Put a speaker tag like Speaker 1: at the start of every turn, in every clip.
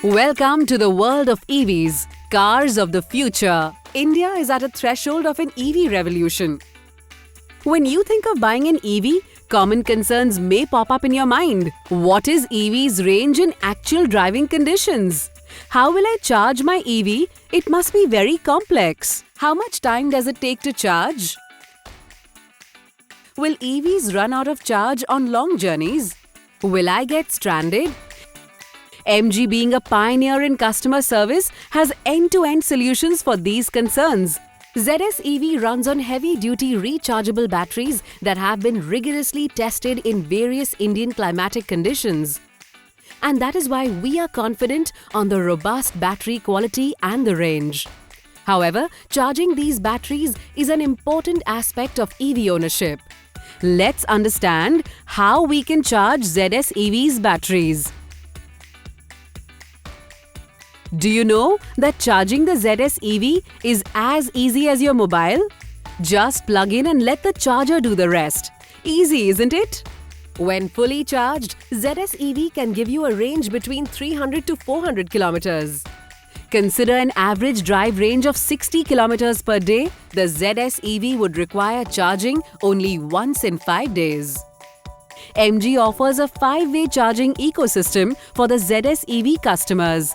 Speaker 1: Welcome to the world of EVs, cars of the future. India is at a threshold of an EV revolution. When you think of buying an EV, common concerns may pop up in your mind. What is EV's range in actual driving conditions? How will I charge my EV? It must be very complex. How much time does it take to charge? Will EVs run out of charge on long journeys? Will I get stranded? MG, being a pioneer in customer service, has end-to-end solutions for these concerns. ZS EV runs on heavy-duty rechargeable batteries that have been rigorously tested in various Indian climatic conditions. And that is why we are confident on the robust battery quality and the range. However, charging these batteries is an important aspect of EV ownership. Let's understand how we can charge ZS EV's batteries. Do you know that charging the ZS EV is as easy as your mobile? Just plug in and let the charger do the rest. Easy, isn't it? When fully charged, ZS EV can give you a range between 300 to 400 kilometers. Consider an average drive range of 60 kilometers per day. The ZS EV would require charging only once in 5 days. MG offers a 5-way charging ecosystem for the ZS EV customers.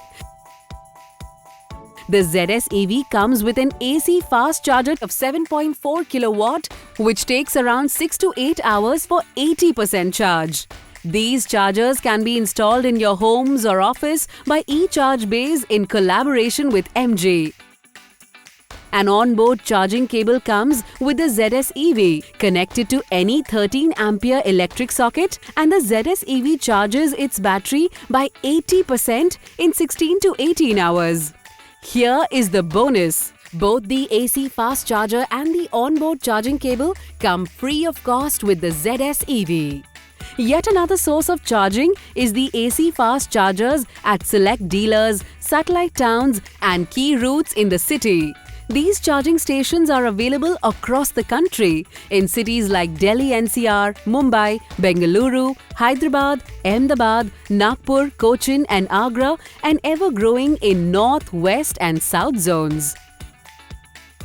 Speaker 1: The ZS EV comes with an AC fast charger of 7.4 kilowatt, which takes around 6 to 8 hours for 80% charge. These chargers can be installed in your homes or office by eCharge Bays in collaboration with MG. An onboard charging cable comes with the ZS EV, connected to any 13-ampere electric socket, and the ZS EV charges its battery by 80% in 16 to 18 hours. Here is the bonus. Both the AC fast charger and the onboard charging cable come free of cost with the ZS EV. Yet another source of charging is the AC fast chargers at select dealers, satellite towns, and key routes in the city. These charging stations are available across the country in cities like Delhi NCR, Mumbai, Bengaluru, Hyderabad, Ahmedabad, Nagpur, Cochin and Agra, and ever growing in North, West and South zones.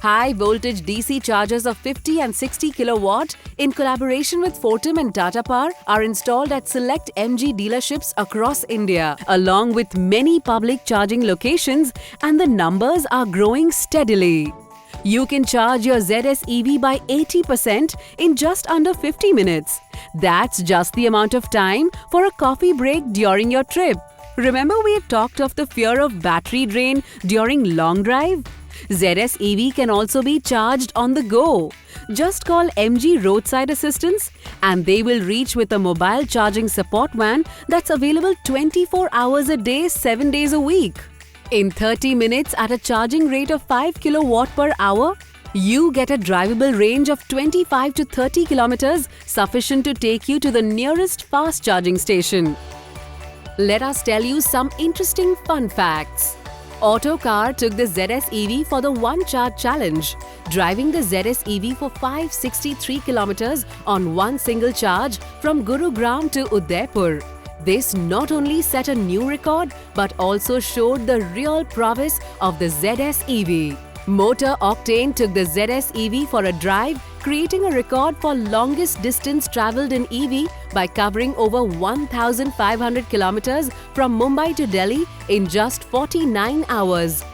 Speaker 1: High voltage DC chargers of 50 and 60 kilowatt in collaboration with Fortum and Tata Power are installed at select MG dealerships across India, along with many public charging locations, and the numbers are growing steadily. You can charge your ZS EV by 80% in just under 50 minutes. That's just the amount of time for a coffee break during your trip. Remember we had talked of the fear of battery drain during long drive? ZS EV can also be charged on the go. Just call MG Roadside Assistance and they will reach with a mobile charging support van that's available 24 hours a day, 7 days a week. In 30 minutes at a charging rate of 5 kilowatt per hour, you get a drivable range of 25 to 30 kilometers, sufficient to take you to the nearest fast charging station. Let us tell you some interesting fun facts. Autocar took the ZS EV for the One Charge Challenge, driving the ZS EV for 563 kilometers on one single charge from Gurugram to Udaipur. This not only set a new record but also showed the real prowess of the ZS EV. Motor Octane took the ZS EV for a drive, creating a record for longest distance travelled in EV by covering over 1,500 kilometers from Mumbai to Delhi in just 49 hours,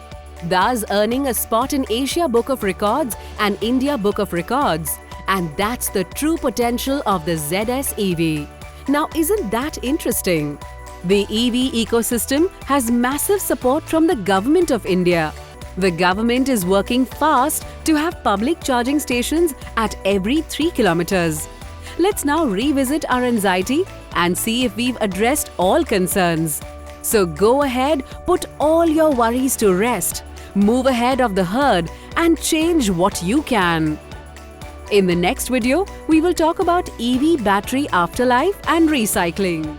Speaker 1: thus earning a spot in Asia Book of Records and India Book of Records. And that's the true potential of the ZS EV. Now, isn't that interesting? The EV ecosystem has massive support from the Government of India. The government is working fast to have public charging stations at every 3 kilometers. Let's now revisit our anxiety and see if we've addressed all concerns. So go ahead, put all your worries to rest, move ahead of the herd and change what you can. In the next video, we will talk about EV battery afterlife and recycling.